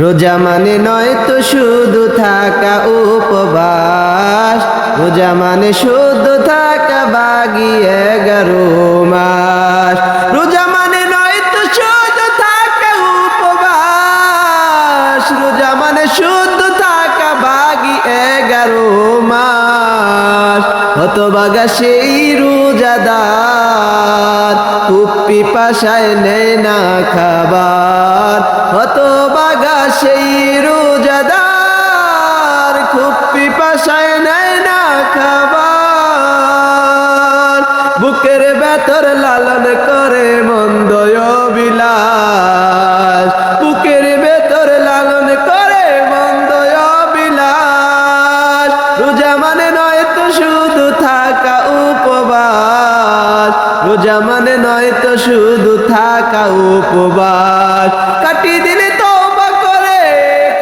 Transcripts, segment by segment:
রোজা মানে নয় তো শুধু থাকা উপবাস, রোজা মানে শুধু থাকা বাকি 11 মাস। রোজা মানে নয় তো শুধু থাকা উপবাস, রোজা মানে শুধু থাকা বাকি 11 মাস। হতভাগা সেই রোজাদার, খুব পিপাসায় নেয় না খাবার। হতভাগা সেই রোজাদার, খুব পিপাসায় নেয় না খাবার। বুকের ভেতর লালন করে মন্দ অবিলাস, বুকের ভেতর লালন করে মন্দ অবিলাস। রোজা মানে নয় তো শুধু থাকা উপবাস, রোজা মানে নয় তো শুধু থাকা উপবাস। কাটিয়ে দিলে তওবা করে,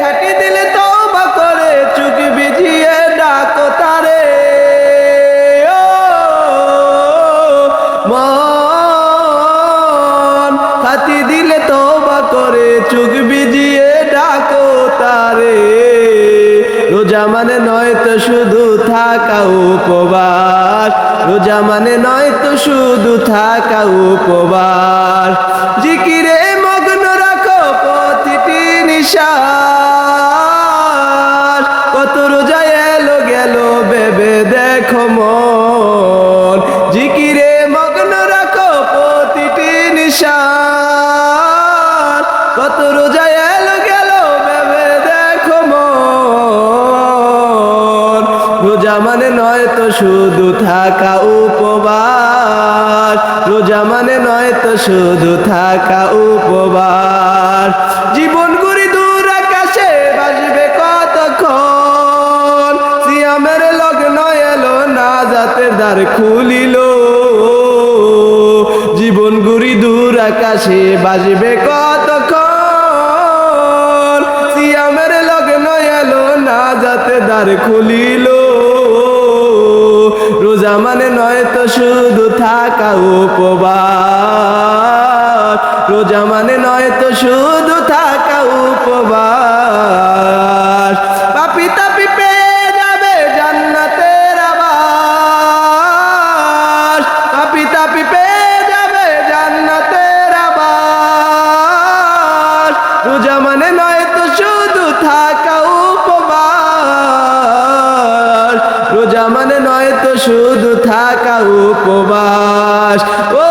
কাটিয়ে দিলে তওবা করে, চোখ ভিজিয়ে ডাকো তারে। ও মন, কাটিয়ে দিলে তওবা করে, চোখ ভিজিয়ে ডাকো তারে। রোজা মানে নয় তো শুধু থাকা উপবাস, রোজা মানে নয় তো শুধু থাকা উপবাস। জিকিরে মগ্ন রাখো প্রতিটি নিঃশ্বাস, কত রোজা এলো গেল ভেবে দেখো মন। জিকিরে মগ্ন রাখো প্রতিটি নিঃশ্বাস, কত রোজা এলো গেল ভেবে দেখো মন। রোজা মানে নয় তো শুধু থাকা উপবাস, রোজা মানে নয় তো শুধু থাকা উপবাস। জীবন ঘুরি দূর আকাশে বাজবে কতক্ষণ, সিয়ামের লগ্ন এলো নাজাতের দ্বার খুলিল। জীবন ঘুরি দূর আকাশে বাজবে কতক্ষণ, সিয়ামের লগ্ন এলো নাজাতের দ্বার খুলিল। রোজা মানে নয় তো শুধু থাকা উপবাস, রোজা মানে নয় তো শুধু থাকা উপবাস। পাপী তাপী পেয়ে যাবে জান্নাতের আবাস, পাপী তাপী পেয়ে যাবে জান্নাতের আবাস। রোজা মানে নয় তো শুধু থাকা উপবাস, রোজা মানে নয় তো শুধু থাকা উপবাস। ও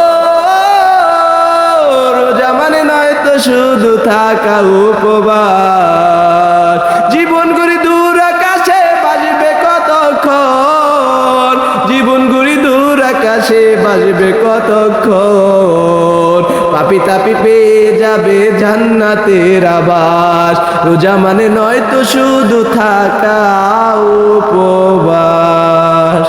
রোজা মানে নয় তো শুধু থাকা উপবাস। জীবন ঘুরি দূর আকাশে বাজবে কতক্ষণ, জীবন ঘুরি দূর আকাশে বাজবে কতক্ষণ। পাপী তাপী পেয়ে যাবে জান্নাতের আবাস, রোজা মানে নয় তো শুধু থাকা উপবাস।